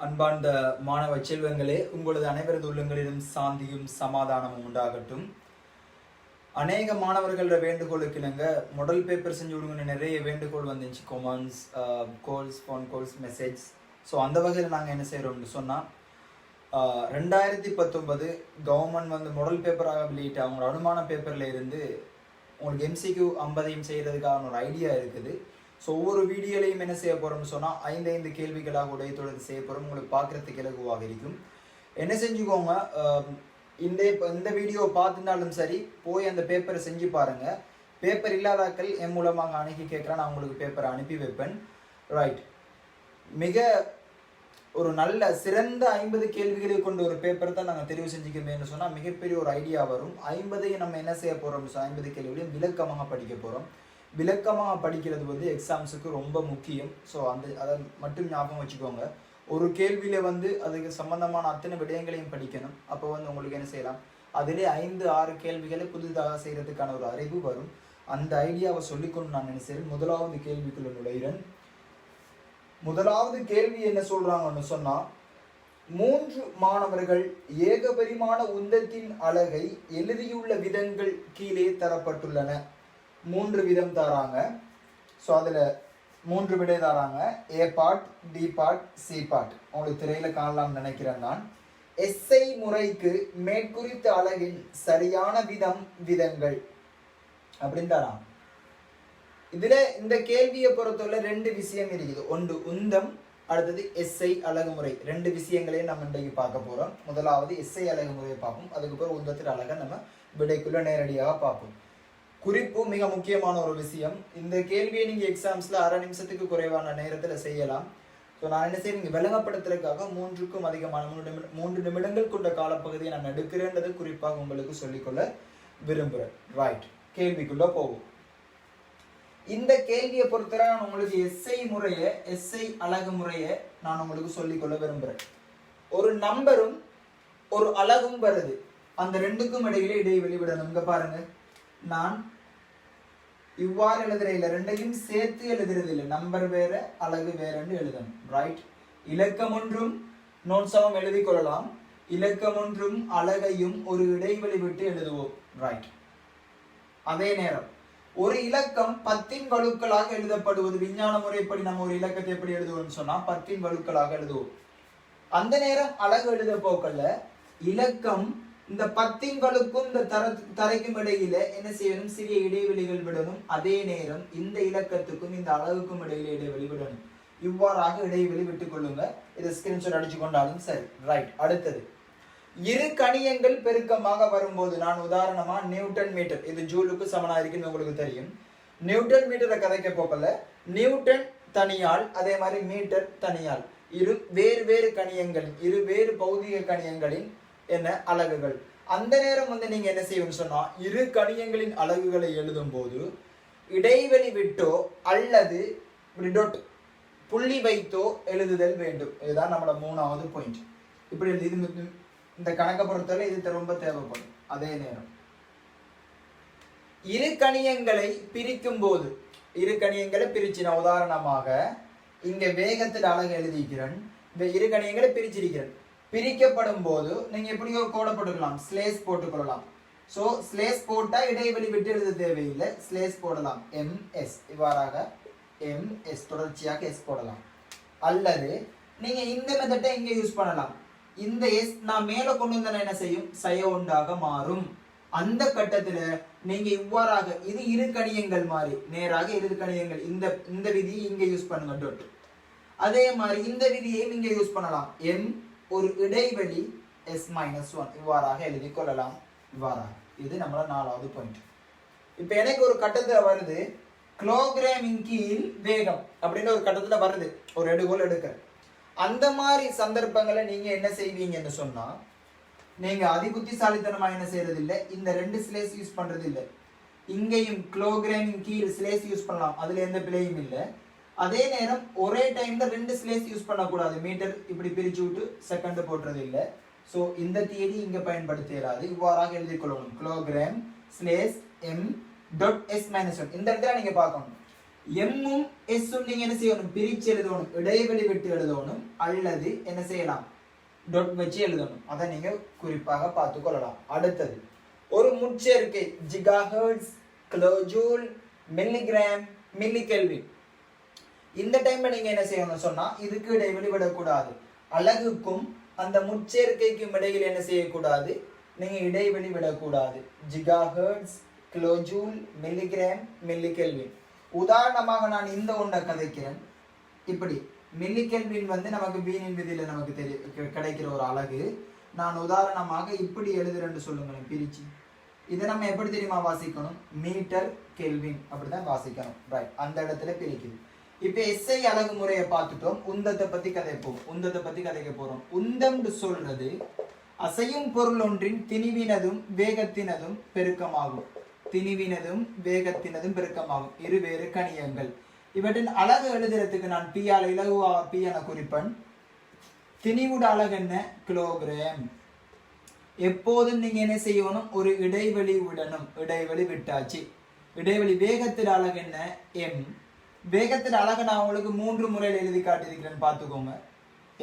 அன்பார்ந்த மாணவ செல்வங்களே, உங்களது அனைவரது உள்ளங்களிலும் சாந்தியும் சமாதானமும் உண்டாகட்டும். அநேக மாணவர்களோட வேண்டுகோளுக்கு இணங்க மாடல் பேப்பர் செஞ்சு விடுங்கன்னு நிறைய வேண்டுகோள் வந்துச்சு. Comments, calls, phone calls, message. So அந்த வகையில் நாங்கள் என்ன செய்கிறோம்னு சொன்னால், 2019 கவர்மெண்ட் வந்து மாடல் பேப்பராக வெளியிட்ட அவங்களோட அனுமான பேப்பரில் இருந்து உங்களுக்கு MCQ 50 செய்கிறதுக்கான ஒரு ஐடியா இருக்குது. ஸோ ஒவ்வொரு வீடியோலையும் என்ன செய்ய போகிறோம்னு சொன்னால் 5 கேள்விகளாக உடைய தொடர்ந்து செய்ய போகிறோம். உங்களுக்கு பார்க்குறதுக்கு இலகுவாக இருக்கும். என்ன செஞ்சுக்கோங்க, இந்த வீடியோ பார்த்துனாலும் சரி, போய் அந்த பேப்பரை செஞ்சு பாருங்கள். பேப்பர் இல்லாதாக்கள் என் மூலமாக அணுகி கேட்குறேன், நான் உங்களுக்கு பேப்பரை அனுப்பி வைப்பேன். ரைட், மிக ஒரு நல்ல சிறந்த 50 கேள்விகளை கொண்ட ஒரு பேப்பர் தான் நாங்கள் தெரிவு செஞ்சுக்கணும்னு சொன்னால் மிகப்பெரிய ஒரு ஐடியா வரும். 50ஐயும் நம்ம என்ன செய்ய போகிறோம், 50 கேள்விகளையும் விளக்கமாக படிக்க போகிறோம். விளக்கமாக படிக்கிறது வந்து எக்ஸாம்ஸுக்கு ரொம்ப முக்கியம். ஸோ அதை மட்டும் ஞாபகம் வச்சுக்கோங்க. ஒரு கேள்வியில் வந்து அதுக்கு சம்பந்தமான அத்தனை விடயங்களையும் படிக்கணும். அப்போ வந்து உங்களுக்கு என்ன செய்யலாம், அதிலே 5-6 கேள்விகளை புதிதாக செய்கிறதுக்கான ஒரு அறிவு வரும். அந்த ஐடியாவை சொல்லிக்கொண்டு நான் நினைச்சேன். முதலாவது கேள்விக்குள்ள நுழைகிறேன். முதலாவது கேள்வி என்ன சொல்றாங்கன்னு சொன்னா, 3 மாணவர்கள் ஏகபரிமாண உந்தத்தின் அலகை எழுதியுள்ள விதங்கள் கீழே தரப்பட்டுள்ளன. 3 விதம் தராங்க. ஸோ அதில் 3 விடை தராங்க. A part, B part, C part. உங்களுக்கு திரையில காணலாம் நினைக்கிறேன் நான். SI முறைக்கு மேற்குறித்த அலகின் சரியான விதங்கள் அப்படின்னு தராங்க. இதுல இந்த கேள்வியை பொறுத்தவரை 2 விஷயம் இருக்குது. ஒன்று உந்தம், அடுத்தது SI அலகு முறை. 2 விஷயங்களையும் நம்ம இன்றைக்கு பார்க்க போறோம். முதலாவது SI அலகு முறையை பார்ப்போம். அதுக்கப்புறம் உந்தத்தின் அலகை நம்ம விடைக்குள்ள நேரடியாக பார்ப்போம். குறிப்பு மிக முக்கியமான ஒரு விஷயம். இந்த கேள்வியை நீங்க எக்ஸாம்ஸ்ல 1/2 நிமிஷத்துக்கு குறைவான நேரத்துல செய்யலாம். ஸோ நான் என்ன செய்ய, நீங்க விளங்கப்படுத்துறதுக்காக 3க்கும் அதிகமான 3 நிமிடங்கள் கொண்ட காலப்பகுதியை நான் எடுக்கிறேன்றது குறிப்பாக உங்களுக்கு சொல்லிக்கொள்ள விரும்புகிறேன். ரைட், கேள்விக்குள்ள போவோம். இந்த கேள்வியை பொறுத்தவரை நான் உங்களுக்கு SI அலகு முறையை நான் உங்களுக்கு சொல்லிக்கொள்ள விரும்புகிறேன். ஒரு நம்பரும் ஒரு அலகும் வருது, அந்த 2க்கும் இடையில இடைவெளி விடணும். இங்க பாருங்க, நான் இவ்வாறு எழுதுற இல்ல, 2ஐயும் சேர்த்து எழுதுறது இல்லை. நம்பர் வேற அலகு வேறன்னு எழுதணும். ரைட், இலக்கம் ஒன்றும் நோட்ஸாவும் எழுதி கொள்ளலாம். இலக்கம் ஒன்றும் அலகையும் ஒரு இடைவெளி விட்டு எழுதுவோம். ரைட், அதே நேரம் ஒரு இலக்கம் 10 வழுக்களாக எழுதப்படுவது. விஞ்ஞான முறைப்படி நம்ம ஒரு இலக்கத்தை எப்படி எழுதுவோம்னு சொன்னா 10 வழுக்களாக எழுதுவோம். அந்த நேரம் அலகு எழுத போக்கல்ல, இலக்கம் இந்த 10 வழுக்கும் இந்த தரைக்கும் இடையில என்ன செய்யணும், சிறிய இடைவெளிகள் விடணும். அதே நேரம் இந்த இலக்கத்துக்கும் இந்த அலகுக்கும் இடையில இடைவெளி விடணும். இவ்வாறாக இடைவெளி விட்டுக் கொள்ளுங்க. இதை ஸ்கிரீன்ஷாட் அடிச்சு கொண்டாலும் சரி. ரைட், அடுத்தது இரு கணியங்கள் பெருக்கமாக வரும்போது, நான் உதாரணமா நியூட்டன் மீட்டர், இது ஜூலுக்கு சமனா இருக்குன்னு உங்களுக்கு தெரியும். நியூட்டன் மீட்டரை கதைக்க போக்கல, நியூட்டன் தனியால், அதே மாதிரி மீட்டர் தனியால், வேறு கணியங்கள், வேறு பௌதிக கணியங்களின் என்ன அலகுகள். அந்த நேரம் வந்து நீங்க என்ன செய்யணும்னு சொன்னா, இரு கணியங்களின் அலகுகளை எழுதும் போது இடைவெளி விட்டோ அல்லது புள்ளி வைத்தோ எழுதுதல் வேண்டும். இதுதான் நம்மளோட 3வது பாயிண்ட். இப்படி எழுதி இந்த கணக்கை பொறுத்தவரை இது ரொம்ப தேவைப்படும். அதே நேரம் இரு கணியங்களை பிரிக்கும் போது, இரு கணியங்களை பிரிச்சின, உதாரணமாக இங்க வேகத்தில் அலகு எழுதிக்கிறேன், இந்த இரு கணியங்களை பிரிச்சிருக்கிறேன். பிரிக்கப்படும் போது நீங்க எப்படி ஒரு கோடை போட்டுக்கலாம், ஸ்லேஸ் போட்டுக்கொள்ளலாம். ஸோ ஸ்லேஸ் போட்டா இடைவெளி விட்டு எழுத தேவையில்லை, ஸ்லேஸ் போடலாம். MS இவ்வாறாக MS தொடர்ச்சியாக S போடலாம். அல்லது நீங்க இந்த மெத்தட்டை இங்க யூஸ் பண்ணலாம். இந்த S நான் மேல கொண்டு வந்தா என்ன செய்யும், சையோண்டாக மாறும். அந்த கட்டத்துல நீங்க இவ்வாறாக, இது இரு கணியங்கள் மாதிரி நேராக இரு கணியங்கள், இந்த விதியை இங்க யூஸ் பண்ணுங்க, டாட். அதே மாதிரி இந்த விதியை நீங்க யூஸ் பண்ணலாம். M ஒரு இடைவெளி S-1 இவ்வாறாக எழுதி கொள்ளலாம். இவ்வாறாக, இது நம்மளோட 4வது பாயிண்ட். இப்ப எனக்கு ஒரு கட்டத்துல வருது, கிலோகிராமின் கீழ் வேகம் அப்படின்னு ஒரு கட்டத்துல வருது, ஒரு எடுகோல் எடுக்க. அந்த மாதிரி சந்தர்ப்பங்களை நீங்க என்ன செய்வீங்கன்னு சொன்னா, நீங்க அதிபுத்திசாலித்தனமா என்ன செய்யறது இல்லை, இந்த 2 ஸ்லேஸ் யூஸ் பண்றது இல்லை. இங்கேயும் கிலோகிராமின் கீழ் ஸ்லேஸ் யூஸ் பண்ணலாம், அதுல எந்த பிழையும் இல்லை. அதே நேரம் ஒரே டைம்ல 2 ஸ்லேஸ் யூஸ் பண்ணக்கூடாது. மீட்டர் இப்படி பிரிச்சு விட்டு செகண்ட் போடுறது இல்லை. ஸோ இந்த தியரி இங்க பயன்படுத்த இயலாது. இவ்வாறாக எழுதி கொள்ளணும், கிலோகிராம் ஸ்லேஸ் M.S-1. இந்த இடத்துல நீங்க பார்க்கணும், எம்மும் எஸ்ஸும் நீங்க என்ன செய்யணும், பிரிச்சு எழுதணும், இடைவெளி விட்டு எழுதணும், அல்லது என்ன செய்யலாம், டொட் வச்சு எழுதணும். அதை நீங்க குறிப்பாக பார்த்து கொள்ளலாம். அடுத்தது ஒரு முச்சேர்க்கை gigahertz, kilojoule, milligram, milli kelvin. இந்த டைம்ல நீங்க என்ன செய்யணும் சொன்னா இதுக்கு இடைவெளி விடக்கூடாது. அலகுக்கும் அந்த முச்சேர்க்கைக்கும் இடையில் என்ன செய்யக்கூடாது, நீங்க இடைவெளி விடக்கூடாது. Gigahertz, kilojoule, milligram, milli kelvin. உதாரணமாக நான் இந்த ஒன்றை கதைக்கிறேன். இப்படி மில்லி கெல்வின் வந்து நமக்கு பீனின் விதியில நமக்கு கிடைக்கிற ஒரு அலகு. நான் உதாரணமாக இப்படி எழுதுறேன்னு சொல்லுங்களேன் பிரிச்சு. இதை நம்ம எப்படி தெரியுமா வாசிக்கணும், மீட்டர் கெல்வின் அப்படிதான் வாசிக்கணும். ரைட், அந்த இடத்துல பிரிக்குது. இப்ப எஸ்ஐ அலகு முறையை பார்த்துட்டோம். உந்தத்தை பத்தி கதைக்க போறோம். உந்தம் சொல்றது அசையும் பொருள் ஒன்றின் திணிவினதும் வேகத்தினதும் பெருக்கமாகும். திணிவினதும் வேகத்தினதும் பெருக்கமாகும் இருவேறு கணியங்கள். இவற்றின் அலகு எழுதுறதுக்கு நான் பியால இலகுவா பியான குறிப்பன். திணிவுட அலகு என்ன, கிலோகிராம். எப்போதும் நீங்க என்ன செய்யணும், ஒரு இடைவெளி விடணும். இடைவெளி விட்டாச்சு. இடைவெளி வேகத்தின் அலகு என்ன, எம். வேகத்தின் அலகு நான் உங்களுக்கு 3 முறையில் எழுதி காட்டியிருக்கிறேன், பார்த்துக்கோங்க.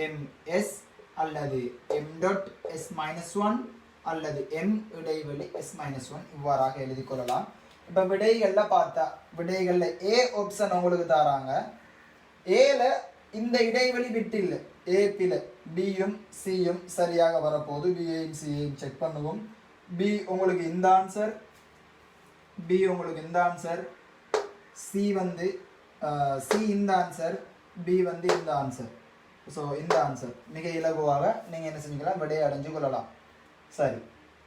எம் எஸ் அல்லது எம் டாட் எஸ் மைனஸ் 1 அல்லது எம் இடைவெளி எஸ் மைனஸ் 1 இவ்வாறாக எழுதி கொள்ளலாம். இப்போ விடைகள்ல பார்த்தா விடைகள்ல ஏ ஆப்ஷன் உங்களுக்கு தராங்க. ஏல இந்த இடைவெளி விட்டு இல்லை, ஏ பில, பியும் சியும் சரியாக வரப்போகுது. பியையும் சியையும் செக் பண்ணுவோம். பி உங்களுக்கு இந்த ஆன்சர், பி உங்களுக்கு இந்த ஆன்சர், சி வந்து சி இந்த ஆன்சர், பி வந்து இந்த ஆன்சர். ஸோ இந்த ஆன்சர் மிக இலகுவாக நீங்கள் என்ன செஞ்சுக்கலாம், விடையை அடைஞ்சு கொள்ளலாம். சரி,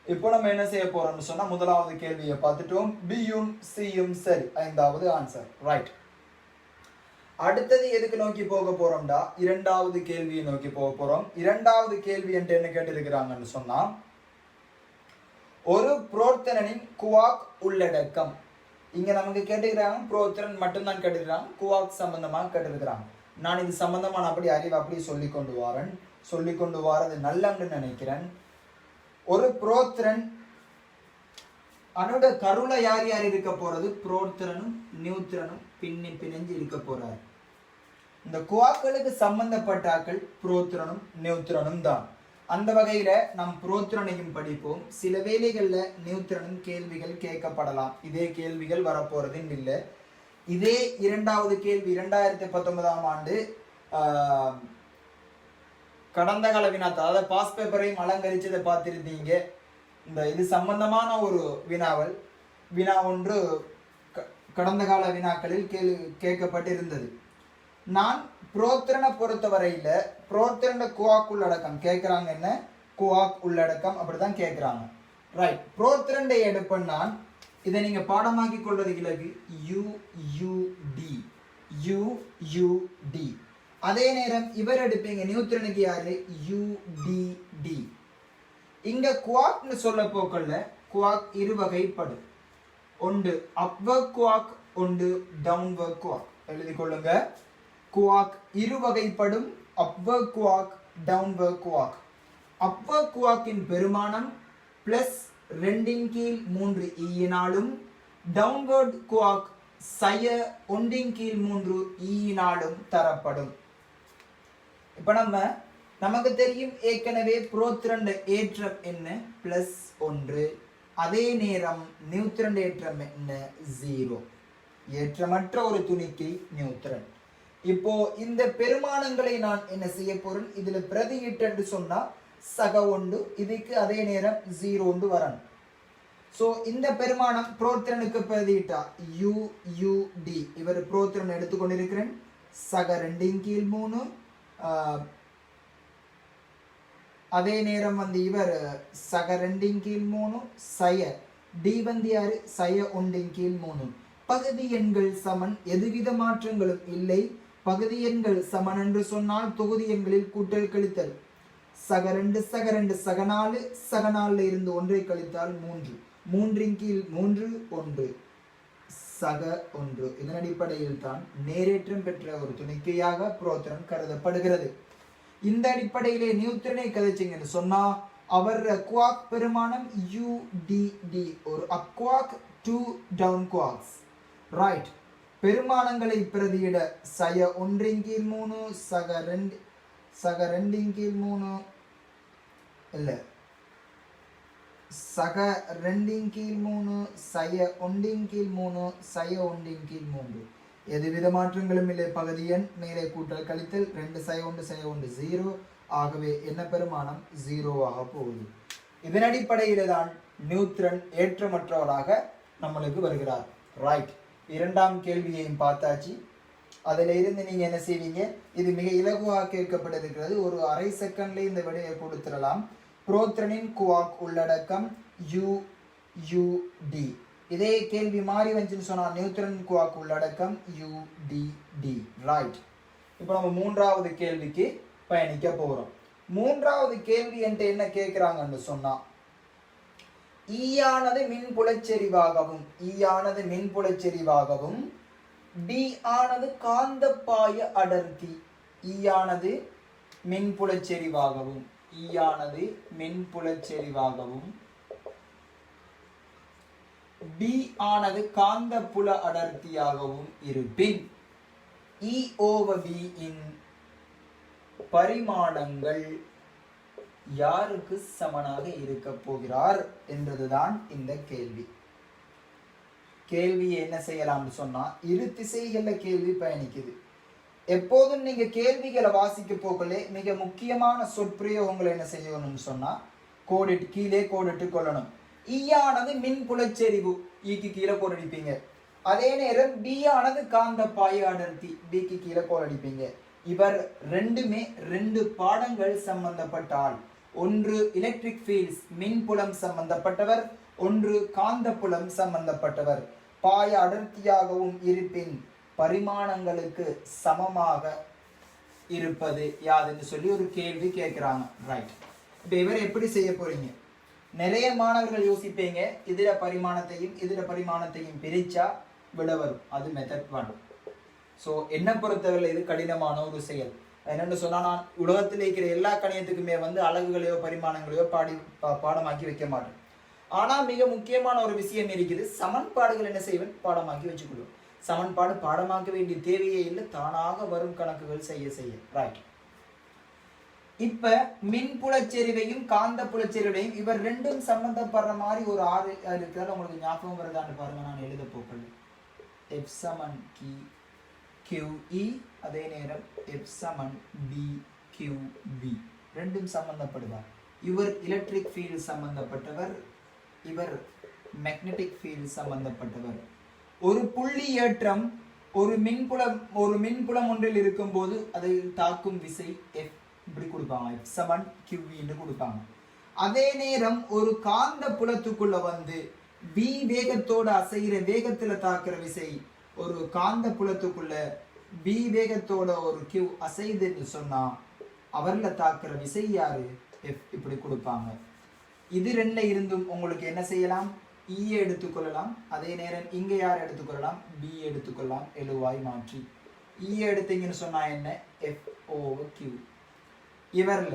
இப்போ நம்ம என்ன செய்ய போறோம்னு சொன்னா முதலாவது கேள்வியை பார்த்துட்டோம். பியும் சியும் சரி, 5வது ஆன்சர். ரைட், அடுத்தது எதுக்கு நோக்கி போக போறோம்டா, 2வது கேள்வியை நோக்கி போக போறோம். 2வது கேள்வி என்று என்ன கேட்டிருக்கிறாங்கன்னு சொன்னா, ஒரு புரோர்த்தனின் குவாக் உள்ளடக்கம். இங்க நமக்கு கேட்டுக்கிறாங்க, புரோர்த்தன் மட்டும்தான் கேட்டுக்கிறாங்க, குவாக் சம்பந்தமாக கேட்டிருக்கிறாங்க. நான் இது சம்பந்தமான அப்படி அறிவு அப்படி சொல்லி கொண்டு வாரது நல்லன்னு நினைக்கிறேன். ஒரு புரோத்திரன் அனோட கருளை யார் யார் இருக்க போறது, புரோத்திரனும் நியூத்திரனும் பிணைஞ்சு இருக்க போறாரு. இந்த குவாக்களுக்கு சம்பந்தப்பட்டாக்கள் புரோத்திரனும் நியூத்திரனும் தான். அந்த வகையில நம் புரோத்திரனையும் படிப்போம். சில வேளைகள்ல நியூத்திரனும் கேள்விகள் கேட்கப்படலாம். இதே கேள்விகள் வரப்போறதும் இல்லை. இதே 2வது கேள்வி 2019ஆம் ஆண்டு கடந்த கால வினா, அதாவது பாஸ் பேப்பரையும் அலங்கரிச்சதை பார்த்திருந்தீங்க. இந்த இது சம்பந்தமான ஒரு வினா ஒன்று கடந்த கால வினாக்களில் கேட்கப்பட்டிருந்தது. நான் புரோத்திரனை பொறுத்தவரையில புரோத்திரன குவாக் உள்ளடக்கம் கேட்கிறாங்க. என்ன குவாக் உள்ளடக்கம் அப்படிதான் கேட்கிறாங்க. ரைட், புரோத்திரண்டை எடுப்பேன் நான். இதை நீங்க பாடமாக்கி கொள்வது இலகு UUD. அதே நேரம் இவர் எடுப்பீங்க நியூத்திரனுக்கு யாரு, UDD. இங்க குவாக்னு சொல்ல போக்கல்ல குவாக் இருவகைப்படும். ஒன்று அப்வர்ட் குவாக், ஒன்று டவுன்வர்ட் குவாக். எழுதி கொள்ளுங்க. Quack இருவகைப்படும், upward quack, downward quack. Upward குவாக்கின் பெருமானம் +2/3 ஈயினாலும், டவுன்வர்ட் குவாக் சய 1/3 ஈயினாலும் தரப்படும். இப்ப நமக்கு தெரியும் ஏற்கனவே புரோத்திரண்ட ஏற்றம் என்ன, +1. அதே நேரம் நியூத்திரண்ட ஏற்றம் என்ன, 0. ஏற்றமற்ற ஒரு துணிக்கு நியூத்திரன். இப்போ இந்த பெருமானங்களை நான் என்ன செய்ய போறேன், இதுல பிரதியிட்டு சொன்னா சக 1, இதுக்கு அதே நேரம் 0 ஒன்று வரணும். சோ இந்த பெருமானம் புரோத்திரனுக்கு பிரதியிட்டா UUD. இவர் புரோத்திரன் எடுத்துக்கொண்டிருக்கிறேன். சக 2/3. அதே நேரம் வந்து இவர் சக 2/3 சய டி வந்து யாரு, சய 1/3. பகுதி எண்கள் சமன், எதுவித மாற்றங்களும் இல்லை. பகுதி எண்கள் சமன் என்று சொன்னால் தொகுதி எண்களில் கூட்டல் கழித்தல். சக 2 சக 2 சக 4, சக 4 இருந்து 1 கழித்தால் 3. 3/3 1 சக 1. இதன் அடிப்படையில் தான் நேரேற்றம் பெற்ற ஒரு துணிக்கையாக புரோத்திரன் கருதப்படுகிறது. இந்த அடிப்படையிலே நியூத்திரனை கதைச்சிங்கன்னு சொன்னா அவர் குவாக் பெருமானம் UDD, ஒரு அக்வாக் 2 டவுன் குவாக்ஸ். ரைட், பெருமானங்களை பிரதியிட சய 1/3 சக 2/3 இல்ல சக 2/3 சய 1/3 சய 1/3 எதுவித மாற்றங்களும் இல்லை. பகுதி எண் மேலே கூட்டல் கழித்தல் 2 சய 1 சய 1 0. ஆகவே என்ன பெருமானம் 0 ஆக போகுது. இதன் அடிப்படையில தான் நியூட்டன் ஏற்றமற்றவராக நம்மளுக்கு வருகிறார். ரைட். இரண்டாம் கேள்வியையும் பார்த்தாச்சு. அதில் இருந்து நீங்க என்ன செய்வீங்க, இது மிக இலகுவாக கேட்கப்பட்டிருக்கிறது. ஒரு அரை செகண்ட்ல இந்த விடையை கொடுத்துடலாம். புரோத்ரனின் குவாக் உள்ளடக்கம் UUD. இதே கேள்வி மாறி வந்துன்னு சொன்னா நியூட்ரன் குவாக் உள்ளடக்கம் UDD. ரைட். இப்போ நம்ம மூன்றாவது கேள்விக்கு பயணிக்க போறோம். மூன்றாவது கேள்வி என்று என்ன கேட்கிறாங்கன்னு சொன்னா, ஈயானது மின்புலச்செறிவாகவும் டி ஆனது காந்தப்பாய அடர்த்தி. ஈயானது மின்புலச்செறிவாகவும் டி ஆனது காந்தப்புல அடர்த்தியாகவும் இருப்பின் E/B இன் பரிமாணங்கள் யாருக்கு சமனாக இருக்க போகிறார் என்றதுதான் இந்த கேள்வி. கேள்வியை என்ன செய்யலாம்னு சொன்னா, இரு திசைகள்ல கேள்வி பயணிக்குது. எப்போதும் நீங்க கேள்விகளை வாசிக்க போகலே மிக முக்கியமான சொற்பிரயோகங்களை என்ன செய்யணும்னு சொன்னா, கீழே கோடிட்டு கொள்ளணும். ஈயானது மின் புலச்செறிவு, ஈக்கு கீழே கோடடிப்பீங்க. அதே நேரம் பி ஆனது காந்த பாய அடர்த்தி, பிக்கு கீழே கோடடிப்பீங்க. இவர் ரெண்டுமே 2 பாடங்கள் சம்பந்தப்பட்டால், ஒன்று எலக்ட்ரிக் ஃபீல்ட்ஸ் மின்புலம் சம்பந்தப்பட்டவர், ஒன்று காந்தப்புலம் சம்பந்தப்பட்டவர். பாய அடர்த்தியாகவும் இருப்பின் பரிமாணங்களுக்கு சமமாக இருப்பது யாதுன்னு சொல்லி ஒரு கேள்வி கேட்கிறாங்க. ரைட். இப்போ இவர் எப்படி செய்ய போறீங்க? நிறைய மாணவர்கள் யோசிப்பீங்க, இதுல பரிமாணத்தையும் பிரிச்சா விட வரும். அது மெத்தட் 1. ஸோ என்ன பொறுத்தவரை இது கடினமான ஒரு செயல். என்னென்னு சொன்னால், நான் உலகத்தில் இருக்கிற எல்லா கணியத்துக்குமே அலகுகளையோ பரிமாணங்களையோ பாடமாக்கி வைக்க மாட்டேன். ஆனால் மிக முக்கியமான ஒரு விஷயம் இருக்குது. சமன்பாடுகள் என்ன செய்வேன், பாடமாக்கி வச்சுக்கொள்வோம். சமன்பாடு பாடமாக்க வேண்டிய தேவையே இல்லை, தானாக வரும் கணக்குகள் செய்ய. ரைட். இப்ப மின்புலச்செறிவையும் காந்த புலச்செறிவையும் இவர் ரெண்டும் சம்பந்தப்படுற மாதிரி ஒரு 6 இருக்கிறது. உங்களுக்கு ஞாபகம் வருதான்னு பாருங்க. நான் எழுத போக்கல F சமன் QE, அதே நேரம் F சமன் BQB ரெண்டும் சம்பந்தப்படுவார். இவர் எலக்ட்ரிக் ஃபீல்ட் சம்பந்தப்பட்டவர், இவர் மேக்னெட்டிக் ஃபீல்ட் சம்பந்தப்பட்டவர். ஒரு புள்ளி ஏற்றம் ஒரு மின்புலம் ஒன்றில் இருக்கும் போது அதை தாக்கும் விசை F இப்படி கொடுப்பாங்க, F சமன் QE என்று கொடுப்பாங்க. அதே நேரம் ஒரு காந்த புலத்துக்குள்ள V வேகத்தோட அசைகிற வேகத்துல தாக்குற விசை, ஒரு காந்த புலத்துக்குள்ள V வேகத்தோட ஒரு Q அசைதுன்னு சொன்னா அவர்ல தாக்குற விசை யாரு, F இப்படி கொடுப்பாங்க. இது ரெண்டுல இருந்தும் உங்களுக்கு என்ன செய்யலாம், E எடுத்துக்கொள்ளலாம். அதே நேரம் இங்க யார் எடுத்துக்கொள்ளலாம், B எடுத்துக்கொள்ளலாம். எழுவாய் மாற்றி E எடுத்தீங்கன்னு சொன்னா என்ன, F/Q. இவர்ல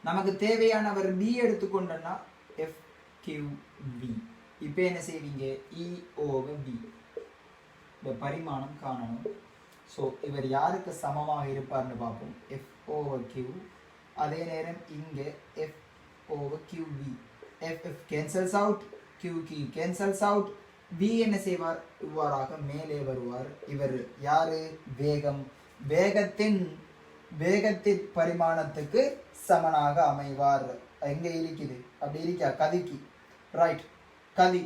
நமக்கு தேவையானவர் B எடுத்துக்கொண்டோம்னா FQB. இப்போ என்ன செய்வீங்க, E/B இந்த பரிமாணம் காணணும். ஸோ இவர் யாருக்கு சமமாக இருப்பார்னு பார்ப்போம், F/Q. அதே நேரம் இங்கே F/QB. F cancels out, QQ cancels out. B என்ன செய்வார், இவ்வாறாக மேலே வருவார். இவர் யாரு, வேகம். வேகத்தின் பரிமாணத்துக்கு சமனாக அமைவார். எங்க இருக்குது, அப்படி இருக்கா, கதிக்கு. ரைட், கதி.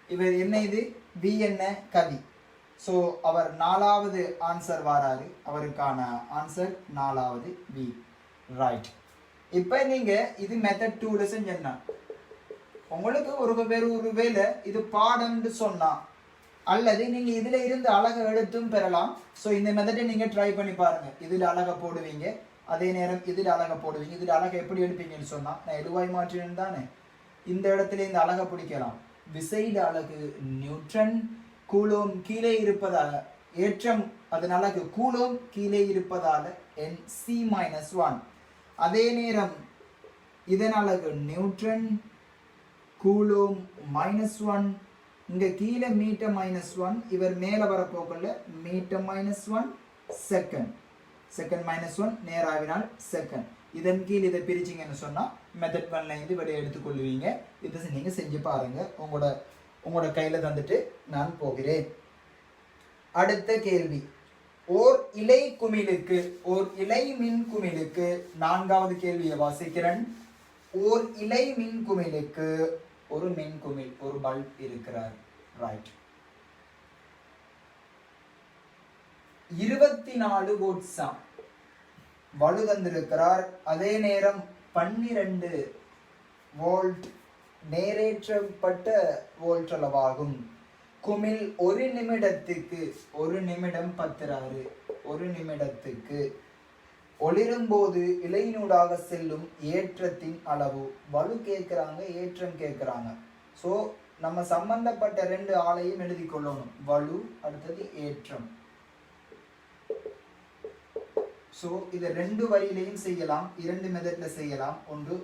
இவர் என்ன, இது B என்ன, கதி. ஸோ அவர் 4வது ஆன்சர் வராரு. அவருக்கான ஆன்சர் 4வது B. ரைட். இப்போ நீங்க இது மெத்தட் 2ல செஞ்சா உங்களுக்கு ஒரு வேளை இது பாடம்னு சொன்னா, அல்லது நீங்க இதுல இருந்து அழகை எடுத்தும் பெறலாம். ஸோ இந்த மெத்தடை நீங்க ட்ரை பண்ணி பாருங்க. இதுல அழகை போடுவீங்க, அதே நேரம் இதுல அழகை போடுவீங்க. இதுல அழகை எப்படி எடுப்பீங்கன்னு சொன்னா, நான் எழுவாய் மாற்றினேன் தானே, இந்த இடத்துல இந்த அழகை பிடிக்கலாம். விசைட அழகு நியூட்டன், கூலோம் கீழே இருப்பதால ஏற்றம், அதன் அழகு கூலோம் கீழே இருப்பதால Nc-1. அதே நேரம் இதன் அழகு நியூட்டன், கூலோம் -1, இங்க கீழே மீட்டர் -1, இவர் மேல வர போகல மீட்டர் -1 செகண்ட், செகண்ட் -1 நேராவினால் செகண்ட். இதன் கீழ் இதை பிரிச்சிங்கன்னு சொன்னா மெத்தட் 1ல இருந்து விடையை எடுத்துக்கொள்வீங்க. இதை நீங்க செஞ்சு பாருங்க. உங்களோட கையில தந்துட்டு நான் போகிறேன். அடுத்த கேள்வி, ஓர் இலை குமிழுக்கு, ஓர் இலை மின் குமிழுக்கு, 4வது கேள்வியை வாசிக்கிறேன். ஓர் இலை மின் குமிழுக்கு ஒரு மின் குமிழ், ஒரு பல்ப் இருக்கிறார். ரைட். 24 வோல்ட்ஸ் வலு தந்திருக்கிறார். அதே நேரம் 12 வோல்ட் நேரேற்றப்பட்ட வோல்ட் அளவாகும். குமிழ் ஒரு நிமிடத்துக்கு, ஒரு நிமிடம் பத்துறாரு, ஒரு நிமிடத்துக்கு ஒளிரும் போது இலையினூடாக செல்லும் ஏற்றத்தின் அளவு. வலு கேட்கிறாங்க, ஏற்றம் கேட்கிறாங்க. ஸோ நம்ம சம்பந்தப்பட்ட 2 ஆளையும் எழுதி கொள்ளணும். வலு அடுத்தது ஏற்றம். ஸோ இதை 2 வரியிலையும் செய்யலாம், 2 மெத்தட்ல செய்யலாம். ஒன்று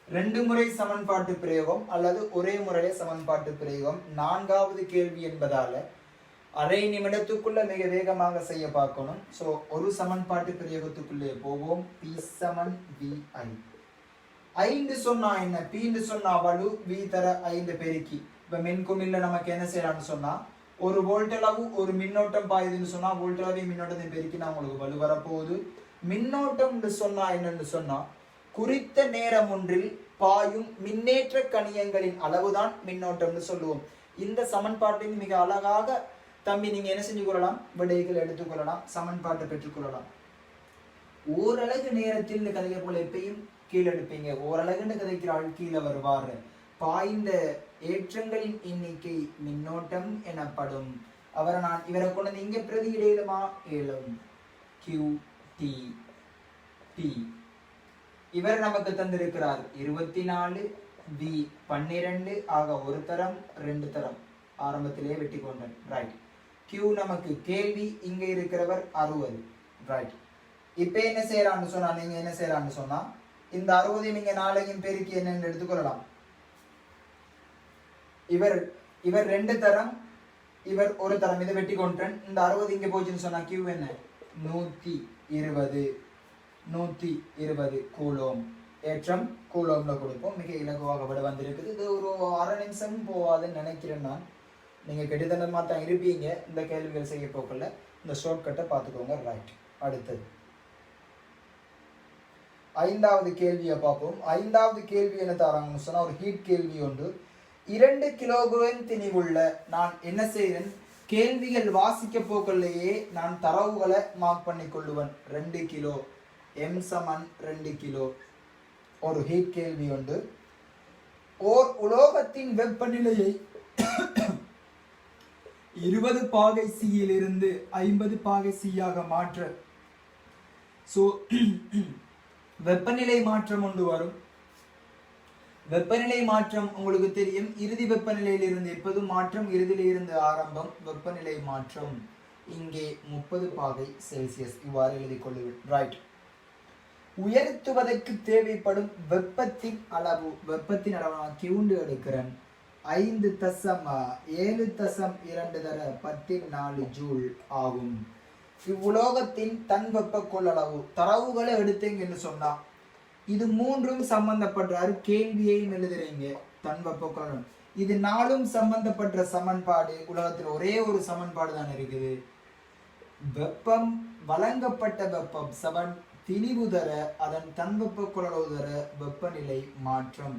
2 முறை சமன்பாட்டு பிரயோகம் அல்லது ஒரே முறையில சமன்பாட்டு பிரயோகம். 4வது கேள்வி என்பதால அரை நிமிடத்துக்குள்ள மிக வேகமாக செய்ய பார்க்கணும். ஸோ ஒரு சமன்பாட்டு பிரயோகத்துக்குள்ளே போவோம். P = VI. 5 சொன்னா என்ன, P சொன்னா வலு, V தர 5 பெருக்கி. இப்ப மின்குமிழ்ல நமக்கு என்ன செய்யலாம்னு சொன்னா, ஒரு வோல்ட் அளவு ஒரு மின்னோட்டம் பாயுதுன்னு சொன்னா வோல்ட் அளவு மின்னோட்டத்தை பெருக்கினா உங்களுக்கு வலு வரப்போகுது. மின்னோட்டம் சொன்னா என்னன்னு சொன்னா குறித்த நேரம் ஒன்றில் பாயும் மின்னேற்ற கணியங்களின் அளவுதான் மின்னோட்டம்னு சொல்லுவோம். இந்த சமன்பாட்டில் மிக அழகாக தம்பி நீங்க என்ன செஞ்சு கொள்ளலாம், விடைகள் எடுத்துக்கொள்ளலாம், சமன்பாட்டை பெற்றுக்கொள்ளலாம். ஓரளவு நேரத்தில் கதைக்க போல எப்பயும் கீழே எடுப்பீங்க. ஓரளவுன்னு கதைக்கிறாள் கீழே வருவார். பாய்ந்த ஏற்றங்களின் எண்ணிக்கை மின்னோட்டம் எனப்படும். இவரை கொண்டு இங்க பிரதி இடையிலுமா ஏழும் QT P. இவர் நமக்கு தந்திருக்கிறார் 24, V 12 ஆக ஒரு தரம் 2 தரம் ஆரம்பத்திலேயே வெட்டி கொண்டேன். ரைட். Q நமக்கு கேள்வி, இங்க இருக்கிறவர் 60. ரைட். இப்ப என்ன செய்யறான்னு சொன்னா, நீங்க என்ன செய்யறான்னு சொன்னா இந்த 60 நீங்க 4 பெருக்கி என்னன்னு எடுத்துக்கொள்ளலாம். இவர் 2 தரம், இவர் ஒரு தரம், இதை வெட்டி கொண்டேன். இந்த 60 இங்க போச்சுன்னு சொன்னா Q என்ன 120 கூலோம். ஏற்றம் கூலோம்ல கொடுப்போம். மிக இலகுவாக விட வந்திருக்குது. இது ஒரு அரை நிமிஷம் போவாதுன்னு நினைக்கிறேன் நான். நீங்க கெடுதனமா தான் இருப்பீங்க இந்த கேள்விகள் செய்ய போக்கல. இந்த ஷார்ட்கட்டை பார்த்துக்கோங்க. ரைட். அடுத்தது 5வது கேள்வியை பார்ப்போம். 5வது கேள்வி என்ன தராங்கன்னு சொன்னா ஒரு ஹீட் கேள்வி ஒன்று. 2 கிலோகிராம் திணிவுள்ள நான் என்ன செய்வேன், கேள்விகள் வாசிக்க போக்கலையே நான் தரவுகளை மார்க் பண்ணி கொள்ளுவேன். 2 கிலோ M = 2 கிலோ. ஒரு ஹீட் கேள்வி உண்டு. ஓர் உலோகத்தின் வெப்பநிலையை 20 பாகை C இருந்து 50 பாகை C ஆக மாற்ற வெப்பநிலை மாற்றம் ஒன்று வரும். வெப்பநிலை மாற்றம் உங்களுக்கு தெரியும், இறுதி வெப்பநிலையில் இருந்து எப்போதும் மாற்றம், இறுதியில இருந்து ஆரம்பம். வெப்பநிலை மாற்றம் இங்கே 30 பாகை செல்சியஸ். இவ்வாறு எழுதி கொள்ளுவேன். ரைட். உயர்த்துவதற்கு தேவைப்படும் வெப்பத்தின் அளவு, வெப்பத்தின் அளவு நான் கியூண்டு எடுக்கிறேன். 5.7.2 தர 14 ஜூல் ஆகும். இவ்வுலோகத்தின் தன் வெப்ப கொள்ளளவு தரவுகளை எடுத்தீங்கன்னு சொன்னா இது 3ம் சம்பந்தப்பட்டாரு. கேள்வியையும் எழுதுறீங்க. தன் வெப்ப கொள்ளளவு இது 4ம் சம்பந்தப்பட்ட சமன்பாடு. உலகத்தில் ஒரே ஒரு சமன்பாடு தான் இருக்குது. வெப்பம் வழங்கப்பட்ட வெப்பம் சமன் திணிவு தர அதன் தன் வெப்ப கொள்ளளவு தர வெப்பநிலை மாற்றம்.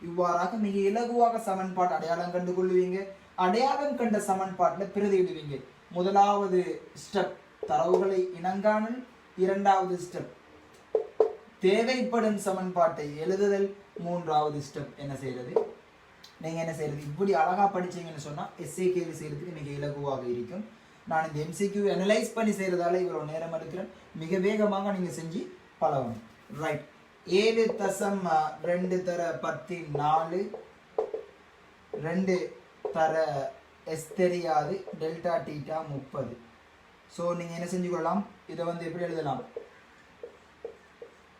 இவ்வாறாக மிக இலகுவாக சமன்பாடு அடையாளம் கண்டு கொள்வீங்க. அடையாளம் கண்ட சமன்பாட்டில் பிரதியிடுவீங்க. முதலாவது ஸ்டெப் தரவுகளை இனங்காணல். 2வது ஸ்டெப் தேவைப்படும் சமன்பாட்டை எழுதுதல். 3வது ஸ்டெப் என்ன செய்யறது, நீங்க என்ன செய்யறது. இப்படி அழகா படிச்சீங்கன்னு சொன்னா எஸ்ஏ கேள்வி செய்யறதுக்கு மிக இலகுவாக இருக்கும். நான் இந்த MCQ அனலைஸ் பண்ணி செய்யறதால இவ்வளவு நேரம் எடுக்கிறேன். மிக வேகமாக நீங்க செஞ்சு பழகணும். ரைட். 7.2 தர 14 2 தர S தெரியாது, டெல்டா டீட்டா 30. ஸோ நீங்கள் என்ன செஞ்சு கொள்ளலாம், இதை எப்படி எழுதலாம்,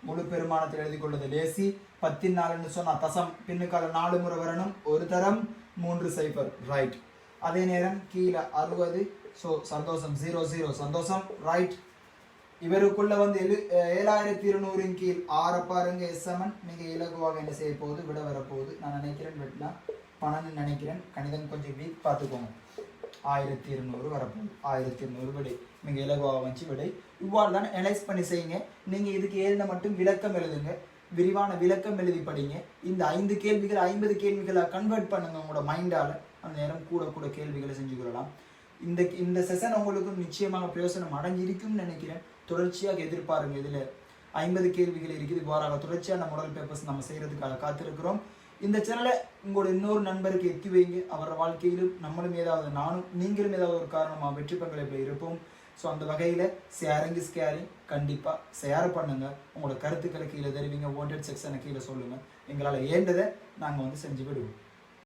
முழு பெருமானத்தில் எழுதி கொள்வது லேசி. 14ன்னு சொன்னால் தசம் பின்னுக்கால 4 முறை வரணும். ஒரு தரம் 3 சைபர். ரைட். அதே நேரம் கீழே 60. ஸோ சந்தோஷம் 00 சந்தோஷம் ரைட். இவருக்குள்ள வந்து 7200 கீழ் 6 பாருங்க எஸ்எம்என் மிக இலகுவாக என்ன செய்ய போகுது விட வரப்போகுது. நான் நினைக்கிறேன் வெட்டினா பணம்னு நினைக்கிறேன், கணிதம் கொஞ்சம் வீக் பார்த்துக்கோங்க. 1200 வரப்போகுது. 1200 விடை மிக இலகுவாக வச்சு விடை. இவ்வாறு தான் அனலைஸ் பண்ணி செய்யுங்க. நீங்கள் இதுக்கு ஏழுன மட்டும் விளக்கம் எழுதுங்க, விரிவான விளக்கம் எழுதி படிங்க. இந்த 5 கேள்விகள் 50 கேள்விகளை கன்வெர்ட் பண்ணுங்க உங்களோட மைண்டால். அந்த நேரம் கூட கூட கேள்விகளை செஞ்சு கொள்ளலாம். இந்த செஷன் உங்களுக்கு நிச்சயமாக பிரயோசனம் அடைஞ்சிருக்கும்னு நினைக்கிறேன். தொடர்ச்சியாக எதிர்பாருங்க. இதில் 50 கேள்விகள் இருக்குது. இவ்வாறாக தொடர்ச்சியான மாடல் பேப்பர்ஸ் நம்ம செய்கிறதுக்காக காத்திருக்கிறோம். இந்த சேனலை உங்களோட இன்னொரு நண்பருக்கு எத்தி வைங்க. அவரோட வாழ்க்கையிலும் நம்மளும் ஏதாவது நீங்களும் ஏதாவது ஒரு காரணமாக வெற்றி பங்களிப்பில் இருப்போம். ஸோ அந்த வகையில் ஷேரிங் இஸ் கேரிங். கண்டிப்பாக ஷேர் பண்ணுங்க. உங்களோட கருத்துக்களை கீழே தெரிவிங்க. வாண்டட் செக்ஷனை கீழே சொல்லுங்கள். எங்களால் ஏண்டதை நாங்கள் வந்து செஞ்சு விடுவோம்.